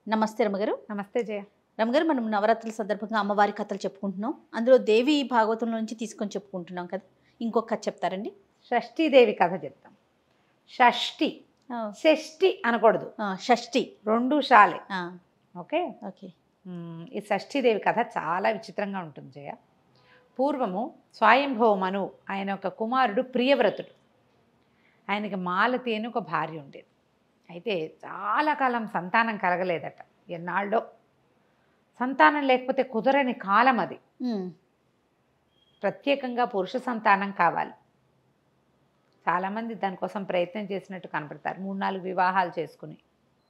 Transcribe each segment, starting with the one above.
నమస్తే రమగారు. నమస్తే జయ. రమగారు, మనం నవరాత్రుల సందర్భంగా అమ్మవారి కథలు చెప్పుకుంటున్నాం. అందులో దేవి భాగవతం నుంచి తీసుకొని చెప్పుకుంటున్నాం కదా. ఇంకొక కథ చెప్తారండి? షష్ఠీదేవి కథ చెప్తాం. షష్ఠి, షష్ఠి అనకూడదు, షష్ఠి రెండు షాలే. Okay okay. ఈ షష్ఠీదేవి కథ చాలా విచిత్రంగా ఉంటుంది జయ. పూర్వము స్వయంభవ మను ఆయన ఒక కుమారుడు ప్రియవ్రతుడు. ఆయనకి మాలతి అని ఒక భార్య ఉండేది. అయితే చాలా కాలం సంతానం కలగలేదట. ఎన్నాళ్ళో సంతానం లేకపోతే కుదరని కాలం అది. ప్రత్యేకంగా పురుష సంతానం కావాలి. చాలామంది దానికోసం ప్రయత్నం చేసినట్టు కనపడతారు. 3-4 వివాహాలు చేసుకుని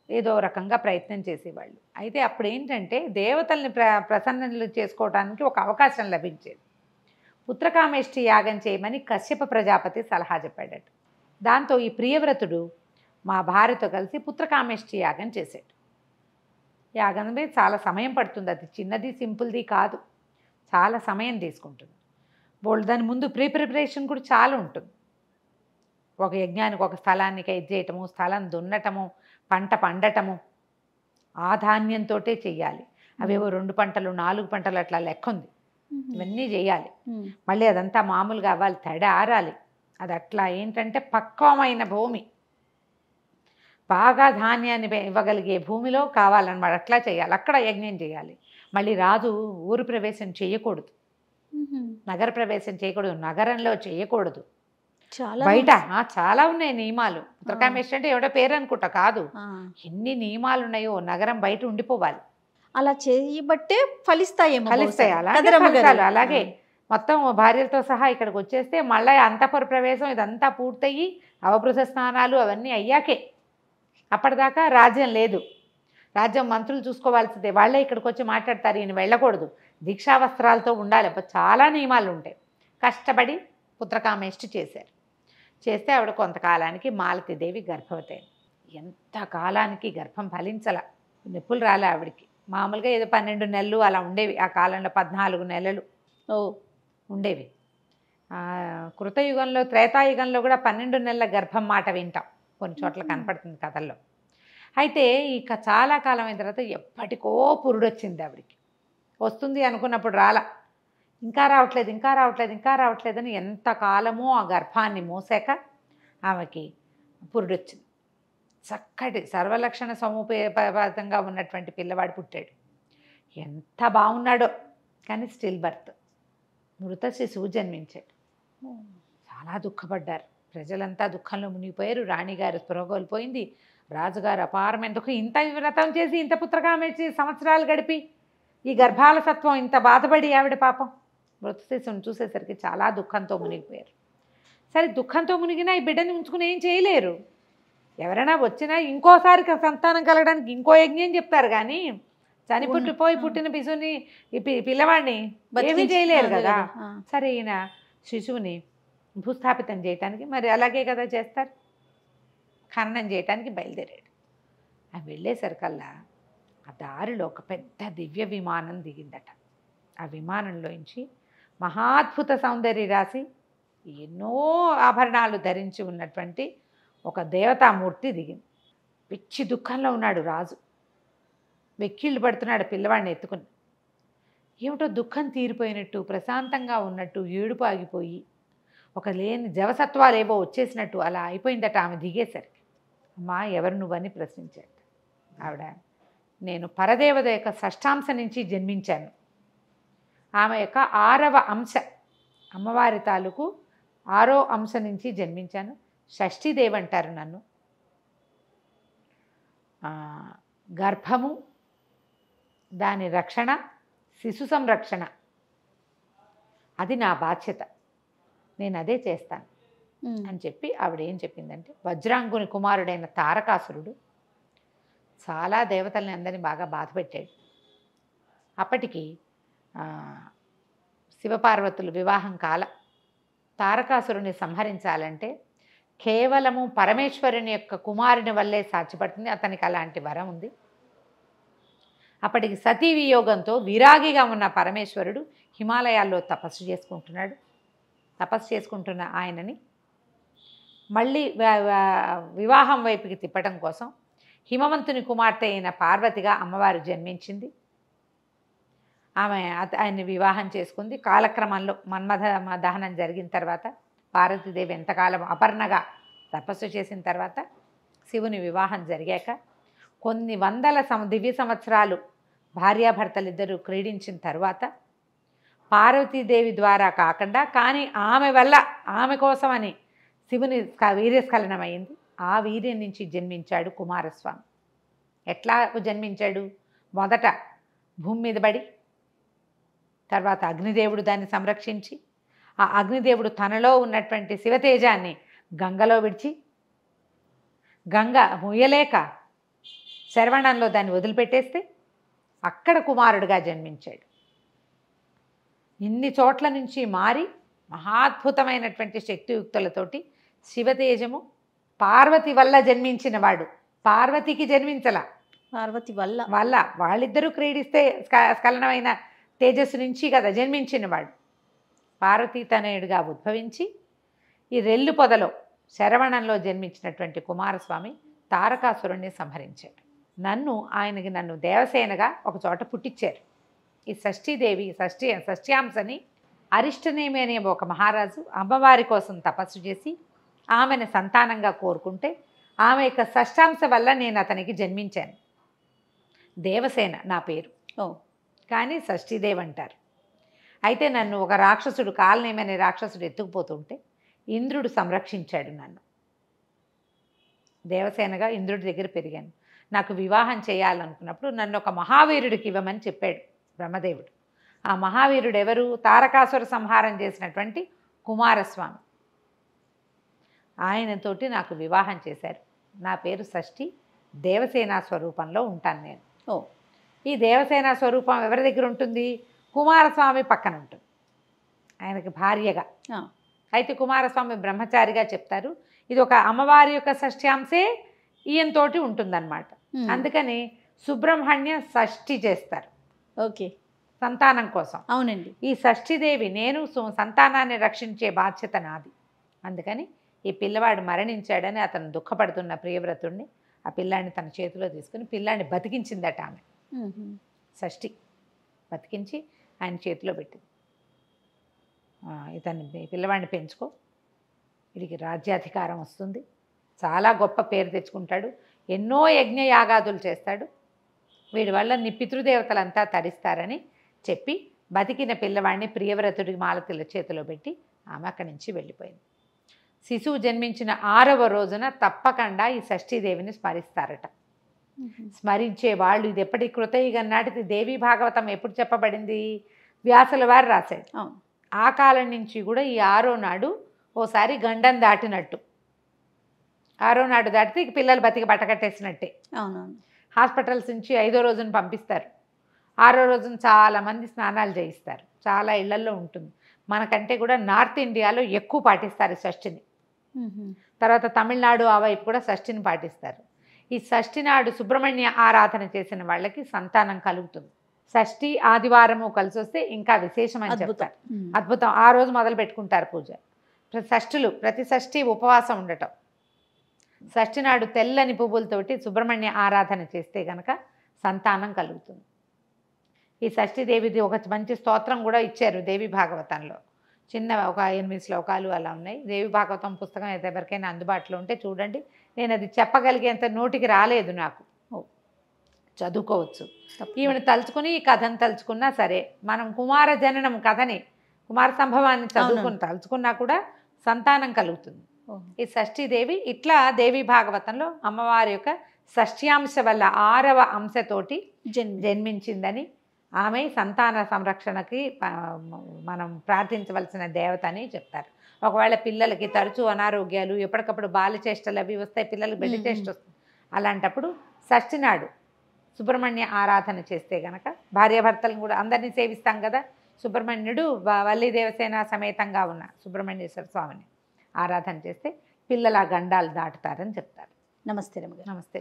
ఏదో రకంగా ప్రయత్నం చేసేవాళ్ళు. అయితే అప్పుడు ఏంటంటే దేవతల్ని ప్రసన్నలు చేసుకోవడానికి ఒక అవకాశం లభించేది. పుత్రకామేష్టి యాగం చేయమని కశ్యప ప్రజాపతి సలహా చెప్పాడట. దాంతో ఈ ప్రియవ్రతుడు మా భార్యతో కలిసి పుత్రకామేష్టి యాగం చేశాడు. యాగం మీద చాలా సమయం పడుతుంది. అది చిన్నది సింపుల్ది కాదు, చాలా సమయం తీసుకుంటుంది. దాని ముందు ప్రిపరేషన్ కూడా చాలా ఉంటుంది. ఒక యజ్ఞానికి ఒక స్థలానికి ఇది చేయటము, స్థలం దున్నటము, పంట పండటము, ఆ ధాన్యంతో చెయ్యాలి. అవేవో 2 పంటలు 4 పంటలు అట్లా లెక్క ఉంది. ఇవన్నీ చేయాలి. మళ్ళీ అదంతా మామూలుగా అవ్వాలి, తడి ఆరాలి. అది అట్లా ఏంటంటే పక్వమైన భూమి, బాగా ధాన్యాన్ని ఇవ్వగలిగే భూమిలో కావాలన్నమాట. అట్లా చేయాలి, అక్కడ యజ్ఞం చేయాలి. మళ్ళీ రాజు ఊరు ప్రవేశం చేయకూడదు, నగర ప్రవేశం చేయకూడదు, నగరంలో చేయకూడదు, బయట. చాలా ఉన్నాయి నియమాలు. పుత్రకామేష్టి అంటే ఎవడో పేరు అనుకుంటా కాదు, ఎన్ని నియమాలు ఉన్నాయో. నగరం బయట ఉండిపోవాలి. అలా చేయబట్టే ఫలిస్తాయేమో. ఫలిస్తాయి అలాగే. మొత్తం భార్యలతో సహా ఇక్కడికి వచ్చేస్తే మళ్ళీ అంతఃపుర ప్రవేశం ఇదంతా పూర్తయ్యి అవభృత స్నానాలు అవన్నీ అయ్యాకే. అప్పటిదాకా రాజ్యం లేదు. రాజ్యం మంత్రులు చూసుకోవాల్సిందే. వాళ్ళే ఇక్కడికి వచ్చి మాట్లాడతారు, ఈయన వెళ్ళకూడదు, దీక్షావస్త్రాలతో ఉండాలి. చాలా నియమాలు ఉంటాయి. కష్టపడి పుత్రకామేష్టి చేశారు. చేస్తే ఆవిడ కొంతకాలానికి మాలతీదేవి గర్భవతి. ఎంత కాలానికి గర్భం ఫలించాల, నొప్పులు రాలే ఆవిడికి. మామూలుగా ఏదో 12 నెలలు అలా ఉండేవి. ఆ కాలంలో 14 నెలలు ఉండేవి. కృతయుగంలో త్రేతాయుగంలో కూడా 12 నెలల గర్భం మాట వింటాం, కొన్ని చోట్ల కనపడుతుంది కథల్లో. అయితే ఇక చాలా కాలం అయిన తర్వాత ఎప్పటికో పురుడు వచ్చింది ఆవిడికి. వస్తుంది అనుకున్నప్పుడు రాలా, ఇంకా రావట్లేదు అని ఎంతకాలమో ఆ గర్భాన్ని మోసాక ఆమెకి పురుడొచ్చింది. చక్కటి సర్వలక్షణ సముపేతంగా ఉన్నటువంటి పిల్లవాడు పుట్టాడు. ఎంత బాగున్నాడో, కానీ స్టిల్ బర్త్, మృత శిశువు జన్మించాడు. చాలా దుఃఖపడ్డారు. ప్రజలంతా దుఃఖంలో మునిగిపోయారు. రాణిగారు స్పృహ కోల్పోయింది. రాజుగారు అపారమైన దుఃఖం. ఇంత వ్రతం చేసి ఇంత పుత్రకామేష్టి సంవత్సరాలు గడిపి ఈ గర్భాల సత్వం ఇంత బాధపడి ఆవిడ పాపం మృత శిశువుని చూసేసరికి చాలా దుఃఖంతో మునిగిపోయారు. సరే, దుఃఖంతో మునిగినా ఈ బిడ్డని ఉంచుకుని ఏం చేయలేరు. ఎవరైనా వచ్చినా ఇంకోసారి సంతానం కలగడానికి ఇంకో యజ్ఞం చెప్తారు, కానీ పుట్టిన శిశువుని పిల్లవాడిని ఏమీ చేయలేరు కదా. సరే, ఈయన శిశువుని భూస్థాపితం చేయటానికి మరి అలాగే కదా చేస్తారు, ఖననం చేయటానికి బయలుదేరాడు. ఆ వెళ్ళేసరికల్లా ఆ దారిలో ఒక పెద్ద దివ్య విమానం దిగిందట. ఆ విమానంలోంచి మహాద్భుత సౌందర్య రాశి, ఎన్నో ఆభరణాలు ధరించి ఉన్నటువంటి ఒక దేవతామూర్తి దిగింది. పిచ్చి దుఃఖంలో ఉన్నాడు రాజు. వెక్కిళ్ళు పడుతున్నాడు పిల్లవాడిని ఎత్తుకుని. ఏమిటో దుఃఖం తీరిపోయినట్టు, ప్రశాంతంగా ఉన్నట్టు, ఏడుపు ఆగిపోయి ఒక లేని జవసత్వాలు ఏవో వచ్చేసినట్టు అలా అయిపోయిందట ఆమె దిగేసరికి. అమ్మా, ఎవరు నువ్వని ప్రశ్నించాడు. ఆవిడ, నేను పరదేవత యొక్క షష్ఠాంశ నుంచి జన్మించాను. ఆమె యొక్క 6వ అంశ, అమ్మవారి తాలూకు 6వ అంశ నుంచి జన్మించాను. షష్ఠీదేవి అంటారు నన్ను. గర్భము, దాని రక్షణ, శిశు సంరక్షణ, అది నా బాధ్యత, నేను అదే చేస్తాను అని చెప్పి ఆవిడ ఏం చెప్పిందంటే, వజ్రాంగుని కుమారుడైన తారకాసురుడు చాలా దేవతల్ని అందరినీ బాగా బాధపెట్టాడు. అప్పటికి శివపార్వతులు వివాహం కాల. తారకాసురుని సంహరించాలంటే కేవలము పరమేశ్వరుని యొక్క కుమారుని వల్లే సాధ్యపడుతుంది. అతనికి అలాంటి వరం ఉంది. అప్పటికి సతీ వియోగంతో విరాగిగా ఉన్న పరమేశ్వరుడు హిమాలయాల్లో తపస్సు చేసుకుంటున్నాడు. తపస్సు చేసుకుంటున్న ఆయనని మళ్ళీ వివాహం వైపుకి తిప్పడం కోసం హిమవంతుని కుమార్తె అయిన పార్వతిగా అమ్మవారు జన్మించింది. ఆమె ఆయన్ని వివాహం చేసుకుంది. కాలక్రమంలో మన్మథ దహనం జరిగిన తర్వాత పార్వతీదేవి ఎంతకాలం అపర్ణగా తపస్సు చేసిన తర్వాత శివుని వివాహం జరిగాక కొన్ని వందల దివ్య సంవత్సరాలు భార్యాభర్తలిద్దరూ క్రీడించిన తర్వాత పార్వతీదేవి ద్వారా కాకుండా కానీ ఆమె వల్ల ఆమె కోసమని శివుని వీర్యస్ఖలనమైంది. ఆ వీర్యం నుంచి జన్మించాడు కుమారస్వామి. ఎట్లా జన్మించాడు? మొదట భూమి మీద పడి, తర్వాత అగ్నిదేవుడు దాన్ని సంరక్షించి, ఆ అగ్నిదేవుడు తనలో ఉన్నటువంటి శివతేజాన్ని గంగలో విడిచి, గంగ ముయ్యలేక శరవణంలో దాన్ని వదిలిపెట్టేస్తే అక్కడ కుమారుడిగా జన్మించాడు. ఇన్ని చోట్ల నుంచి మారి మహాద్భుతమైనటువంటి శక్తియుక్తులతోటి శివతేజము పార్వతి వల్ల జన్మించిన వాడు. పార్వతికి జన్మించలా, పార్వతి వల్ల వాళ్ళిద్దరూ క్రీడిస్తే స్ఖలనమైన తేజస్సు నుంచి కదా జన్మించిన వాడు. పార్వతీ తనయుడిగా ఉద్భవించి ఈ రెల్లు పొదలో శరవణంలో జన్మించినటువంటి కుమారస్వామి తారకాసురుణ్ణి సంహరించాడు. నన్ను దేవసేనగా ఒక చోట పుట్టించారు. ఈ షష్ఠీదేవి షష్ఠ్యాంశని అరిష్టనేమి అనే ఒక మహారాజు అమ్మవారి కోసం తపస్సు చేసి ఆమెను సంతానంగా కోరుకుంటే ఆమె యొక్క షష్ఠాంశ వల్ల నేను అతనికి జన్మించాను. దేవసేన నా పేరు, కానీ షష్ఠీదేవి అంటారు. అయితే నన్ను ఒక రాక్షసుడు కాలనేమి అనే రాక్షసుడు ఎత్తుకుపోతుంటే ఇంద్రుడు సంరక్షించాడు. నన్ను దేవసేనగా ఇంద్రుడి దగ్గర పెరిగాను. నాకు వివాహం చేయాలనుకున్నప్పుడు నన్ను ఒక మహావీరుడికి ఇవ్వమని చెప్పాడు బ్రహ్మదేవుడు. ఆ మహావీరుడు ఎవరు? తారకాసుర సంహారం చేసినటువంటి కుమారస్వామి. ఆయనతోటి నాకు వివాహం చేశారు. నా పేరు షష్ఠి. దేవసేనా స్వరూపంలో ఉంటాను నేను. ఈ దేవసేనా స్వరూపం ఎవరి దగ్గర ఉంటుంది? కుమారస్వామి పక్కన ఉంటుంది, ఆయనకి భార్యగా. అయితే కుమారస్వామి బ్రహ్మచారిగా చెప్తారు. ఇది ఒక అమ్మవారి యొక్క షష్ఠ్యాంశే ఈయనతోటి ఉంటుందన్నమాట. అందుకని సుబ్రహ్మణ్య షష్ఠి చేస్తారు. ఓకే, సంతానం కోసం. అవునండి. ఈ షష్ఠీదేవి నేను సంతానాన్ని రక్షించే బాధ్యత నాది. అందుకని ఈ పిల్లవాడు మరణించాడని అతను దుఃఖపడుతున్న ప్రియవ్రతుడిని ఆ పిల్లాడిని తన చేతిలో తీసుకుని పిల్లాడిని బతికించిందట ఆమె. షష్ఠి బతికించి ఆయన చేతిలో పెట్టింది. ఇతన్ని పిల్లవాడిని పెంచుకో, వీడికి రాజ్యాధికారం వస్తుంది, చాలా గొప్ప పేరు తెచ్చుకుంటాడు, ఎన్నో యజ్ఞయాగాదులు చేస్తాడు, వీడి వల్ల నీ పితృదేవతలంతా తరిస్తారని చెప్పి బతికిన పిల్లవాడిని ప్రియవ్రతుడి మాలతిల చేతిలో పెట్టి ఆమె అక్కడి నుంచి వెళ్ళిపోయింది. శిశువు జన్మించిన 6వ రోజున తప్పకుండా ఈ షష్ఠీదేవిని స్మరిస్తారట. స్మరించే వాళ్ళు, ఇది ఎప్పటి కృతయుగం నాటిది. దేవీ భాగవతం ఎప్పుడు చెప్పబడింది? వ్యాసుల వారు రాశాడు. ఆ కాలం నుంచి కూడా ఈ 6వ నాడు ఓసారి గండం దాటినట్టు, 6వ నాడు దాటితే ఇక పిల్లలు బతికి బట్టకట్టేసినట్టే. అవునవును. హాస్పిటల్స్ నుంచి 5వ రోజున పంపిస్తారు. 6వ రోజున చాలామంది స్నానాలు చేయిస్తారు. చాలా ఇళ్లల్లో ఉంటుంది. మనకంటే కూడా నార్త్ ఇండియాలో ఎక్కువ పాటిస్తారు షష్ఠిని. తర్వాత తమిళనాడు ఆ వైపు కూడా షష్ఠిని పాటిస్తారు. ఈ షష్ఠి నాడు సుబ్రహ్మణ్య ఆరాధన చేసిన వాళ్ళకి సంతానం కలుగుతుంది. షష్ఠి ఆదివారము కలిసి వస్తే ఇంకా విశేషం అని చెప్తారు. అద్భుతం. ఆ రోజు మొదలు పెట్టుకుంటారు పూజ. ప్రతి షష్ఠి ఉపవాసం ఉండటం. షష్ఠి నాడు తెల్లని పువ్వులతోటి సుబ్రహ్మణ్య ఆరాధన చేస్తే గనక సంతానం కలుగుతుంది. ఈ షష్ఠీదేవిది ఒక మంచి స్తోత్రం కూడా ఇచ్చారు దేవి భాగవతంలో. చిన్న ఒక 8 శ్లోకాలు అలా ఉన్నాయి. దేవి భాగవతం పుస్తకం అయితే ఎవరికైనా అందుబాటులో ఉంటే చూడండి. నేను అది చెప్పగలిగేంత నోటికి రాలేదు నాకు. చదువుకోవచ్చు. ఈవిని తలుచుకుని ఈ కథను తలుచుకున్నా సరే, మనం కుమార జననం కథని, కుమార సంభవాన్ని చదువుకుని తలుచుకున్నా కూడా సంతానం కలుగుతుంది. ఈ షష్ఠీదేవి ఇట్లా దేవి భాగవతంలో అమ్మవారి యొక్క షష్ఠ్యాంశ వల్ల 6వ అంశతోటి జన్మించిందని, ఆమె సంతాన సంరక్షణకి మనం ప్రార్థించవలసిన దేవత అని చెప్తారు. ఒకవేళ పిల్లలకి తరచూ అనారోగ్యాలు, ఎప్పటికప్పుడు బాలచేష్టలు అవి వస్తాయి, పిల్లలకి బెడ్డి చేష్ట వస్తుంది. అలాంటప్పుడు షష్ఠి నాడు సుబ్రహ్మణ్య ఆరాధన చేస్తే గనక, భార్యాభర్తలను కూడా అందరినీ సేవిస్తాం కదా, సుబ్రహ్మణ్యుడు వల్లి దేవసేన సమేతంగా ఉన్న సుబ్రహ్మణ్యేశ్వర స్వామిని ఆరాధన చేస్తే పిల్లల గండాలు దాటుతారని చెప్తారు. నమస్తే రమగారు. నమస్తే.